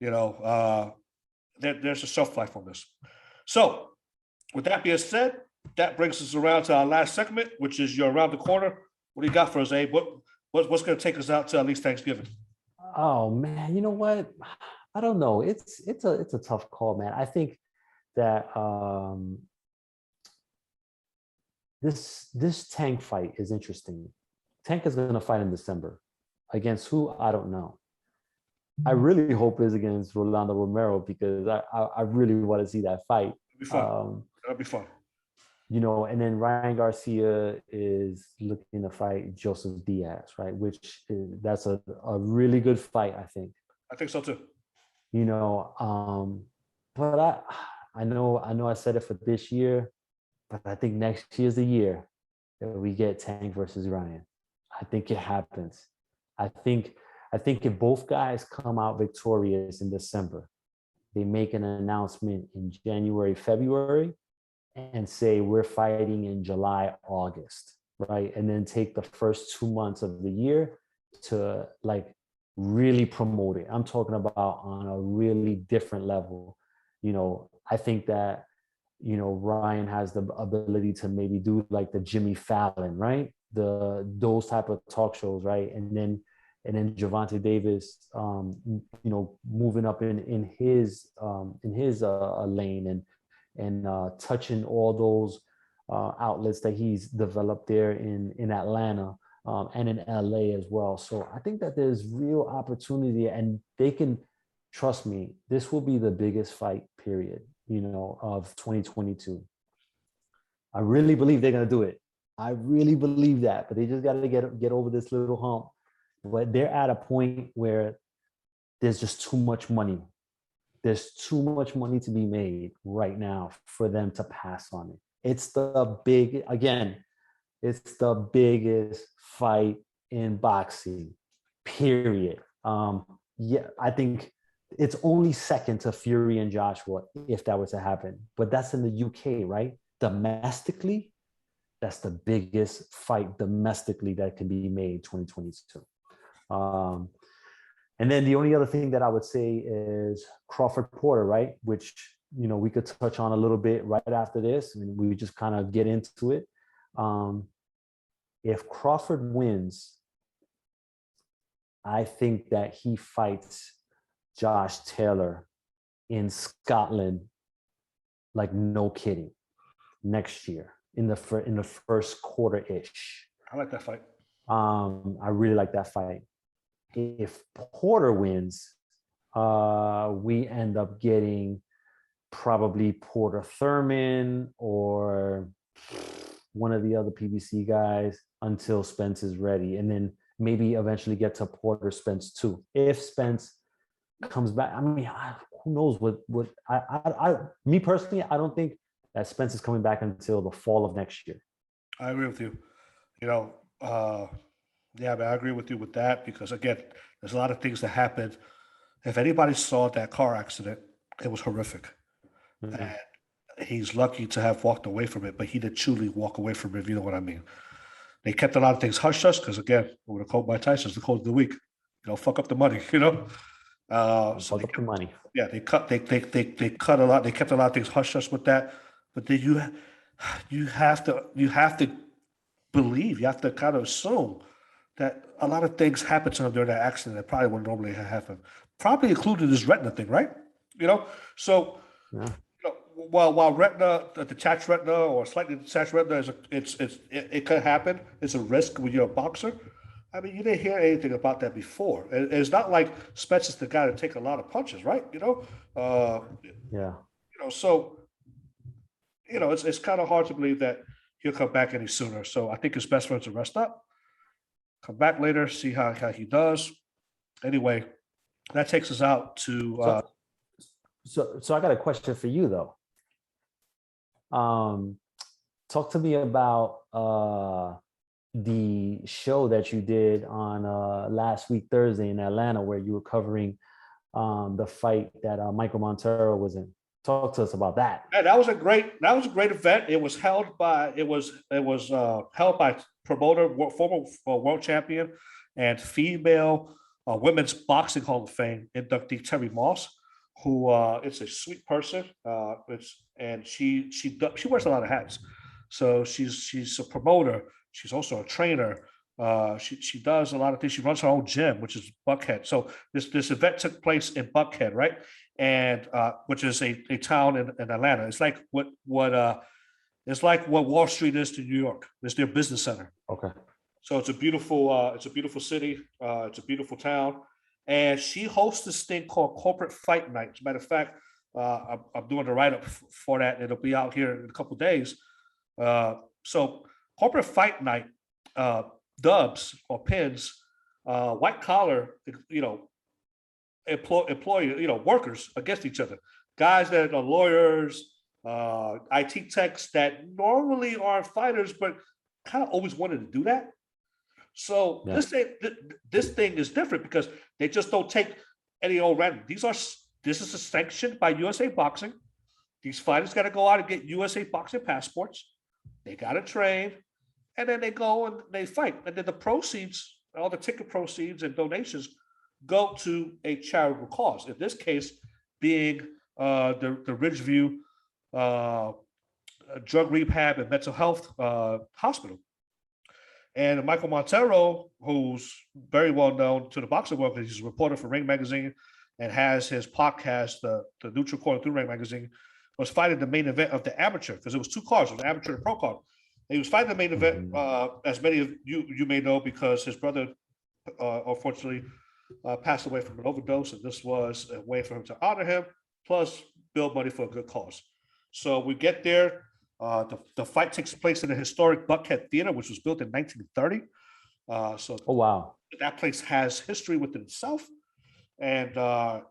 [SPEAKER 1] There's a shelf life on this. So, with that being said, that brings us around to our last segment, which is your around the corner. What do you got for us, Abe? What's going to take us out to at least Thanksgiving?
[SPEAKER 2] Oh man, you know what? I don't know. It's a tough call, man. I think that this Tank fight is interesting. Tank is going to fight in December against who? I don't know. I really hope it's against Rolando Romero because I really want to see that fight.
[SPEAKER 1] It'll be fun. That'll be fun.
[SPEAKER 2] And then Ryan Garcia is looking to fight Joseph Diaz, right? That's a really good fight, I think.
[SPEAKER 1] I think so too.
[SPEAKER 2] But I know I said it for this year, but I think next year's the year that we get Tank versus Ryan. I think it happens. I think if both guys come out victorious in December, they make an announcement in January, February, and say we're fighting in July, August, right? And then take the first 2 months of the year to really promote it. I'm talking about on a really different level. I think that, Ryan has the ability to maybe do like the Jimmy Fallon, right? Those type of talk shows, right? And then Gervonta Davis, moving up in his lane and touching all those outlets that he's developed there in Atlanta and in LA as well. So I think that there's real opportunity, and they can trust me. This will be the biggest fight period, of 2022. I really believe they're gonna do it. I really believe that, but they just got to get over this little hump. But they're at a point where there's just too much money. There's too much money to be made right now for them to pass on it. It's the biggest fight in boxing, period. I think it's only second to Fury and Joshua if that were to happen. But that's in the UK, right? Domestically, that's the biggest fight domestically that can be made 2022. And then the only other thing that I would say is Crawford Porter, right? Which, we could touch on a little bit right after this, and we just kind of get into it. If Crawford wins, I think that he fights Josh Taylor in Scotland, like no kidding, next year in the first quarter-ish.
[SPEAKER 1] I like that fight.
[SPEAKER 2] I really like that fight. If Porter wins, we end up getting probably Porter Thurman or one of the other PBC guys until Spence is ready, and then maybe eventually get to Porter Spence too. If Spence comes back, I mean, who knows what me personally, I don't think that Spence is coming back until the fall of next year.
[SPEAKER 1] I agree with you. Yeah, but I agree with you with that because, again, there's a lot of things that happened. If anybody saw that car accident, it was horrific. Mm-hmm. And he's lucky to have walked away from it, but he did truly walk away from it, if you know what I mean. They kept a lot of things hush-hush because, again, we're going to quote Mike Tyson's the quote of the week. Fuck up the money,
[SPEAKER 2] Fuck up the money.
[SPEAKER 1] Yeah, they cut a lot. They kept a lot of things hush-hush with that. But then you have to believe, you have to kind of assume that a lot of things happened to him during that accident that probably wouldn't normally have happened. Probably included his retina thing, right? So yeah. While retina, the detached retina or slightly detached retina it could happen. It's a risk when you're a boxer. I mean, you didn't hear anything about that before. It's not like Spencer's the guy to take a lot of punches, right?
[SPEAKER 2] Yeah.
[SPEAKER 1] So it's kind of hard to believe that he'll come back any sooner. So I think it's best for him to rest up, come back later, see how he does. Anyway, that takes us out to.
[SPEAKER 2] So I got a question for you though. Talk to me about the show that you did on last week Thursday in Atlanta, where you were covering the fight that Michael Montero was in. Talk to us about that.
[SPEAKER 1] Yeah, that was a great event. It was held by held by promoter, former world champion, and female women's boxing Hall of Fame inductee Terry Moss, who is a sweet person. She wears a lot of hats. So she's a promoter. She's also a trainer. She does a lot of things. She runs her own gym, which is Buckhead. So this event took place in Buckhead, right? And which is a town in Atlanta. It's like what Wall Street is to New York. It's their business center.
[SPEAKER 2] Okay.
[SPEAKER 1] So it's a beautiful city. It's a beautiful town, and she hosts this thing called Corporate Fight Night. As a matter of fact, I'm doing the write up for that. It'll be out here in a couple of days. So Corporate Fight Night dubs or pins white collar, employee, workers against each other. Guys that are lawyers, IT techs that normally aren't fighters, but kind of always wanted to do that. So this thing is different because they just don't take any old random. This is sanctioned by USA Boxing. These fighters got to go out and get USA Boxing passports. They got to train, and then they go and they fight. And then the proceeds, all the ticket proceeds and donations, go to a charitable cause. In this case, being the Ridgeview Drug Rehab and Mental Health Hospital. And Michael Montero, who's very well known to the boxing world, because he's a reporter for Ring Magazine and has his podcast, the Neutral Corner through Ring Magazine, was fighting the main event of the amateur, because it was two cards, it was an amateur and pro card. And he was fighting the main event, as many of you may know, because his brother, unfortunately, passed away from an overdose, and this was a way for him to honor him, plus build money for a good cause. So we get there. The fight takes place in the historic Buckhead Theater, which was built in 1930.
[SPEAKER 2] Oh wow,
[SPEAKER 1] that place has history within itself, and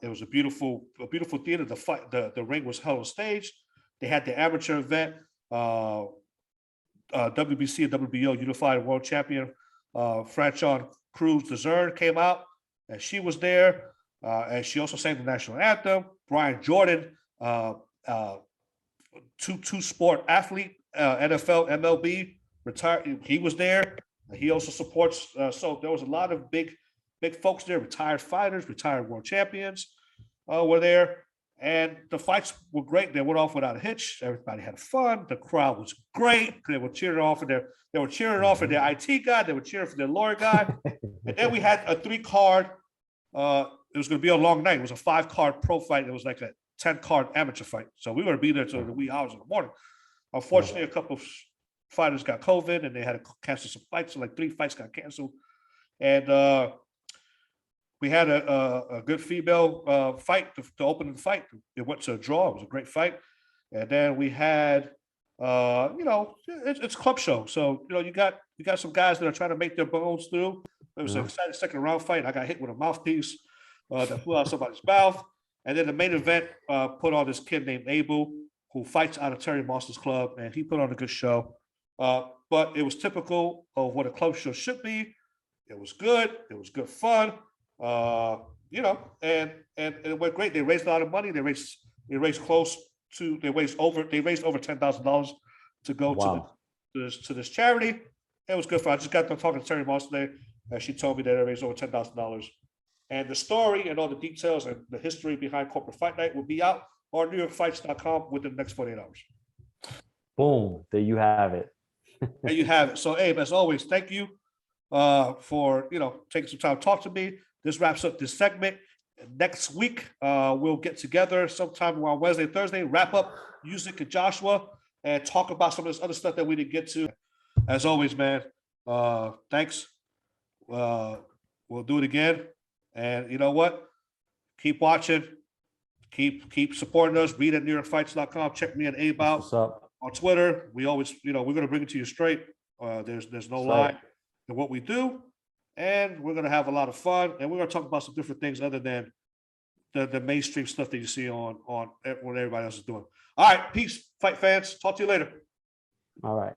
[SPEAKER 1] it was a beautiful theater. The ring was held on stage. They had the amateur event. WBC and WBO Unified World Champion Franchon Cruz Dezern came out, and she was there, and she also sang the national anthem. Brian Jordan, two-sport athlete, NFL, MLB, retired. He was there. He also supports. So there was a lot of big folks there. Retired fighters, retired world champions were there, and the fights were great. They went off without a hitch. Everybody had fun. The crowd was great. They were cheering off for their IT guy. They were cheering for their lawyer guy. And then we had a 3-card. It was going to be a long night. It was a 5-card pro fight. It was like a 10-card amateur fight. So we were going to be there till the wee hours in the morning. Unfortunately, a couple of fighters got COVID and they had to cancel some fights. So like 3 fights got canceled. And we had a good female fight to open the fight. It went to a draw. It was a great fight. And then we had, it's a club show. So, you got some guys that are trying to make their bones through. It was an exciting second round fight. I got hit with a mouthpiece that flew out somebody's mouth. And then the main event put on this kid named Abe, who fights out of Terry Moss's club, and he put on a good show. But it was typical of what a club show should be. It was good. It was good fun. And it went great. They raised a lot of money. They raised over $10,000 to go to this charity. It was good fun. I just got done talking to Terry Moss today, and she told me that they raised over $10,000. And the story and all the details and the history behind Corporate Fight Night will be out on NewYorkFights.com within the next 48 hours.
[SPEAKER 2] Boom. There you have it.
[SPEAKER 1] There you have it. So, Abe, as always, thank you for taking some time to talk to me. This wraps up this segment. Next week, we'll get together sometime around Wednesday, Thursday, wrap up Usyk and Joshua, and talk about some of this other stuff that we didn't get to. As always, man, thanks. we'll do it again. And you know what? Keep watching. Keep supporting us. Read at NewYorkFights.com. Check me and Abe out
[SPEAKER 2] What's up?
[SPEAKER 1] on Twitter. We always, we're going to bring it to you straight. There's no lie in what we do. And we're going to have a lot of fun. And we're going to talk about some different things other than the mainstream stuff that you see on what everybody else is doing. All right. Peace, fight fans. Talk to you later.
[SPEAKER 2] All right.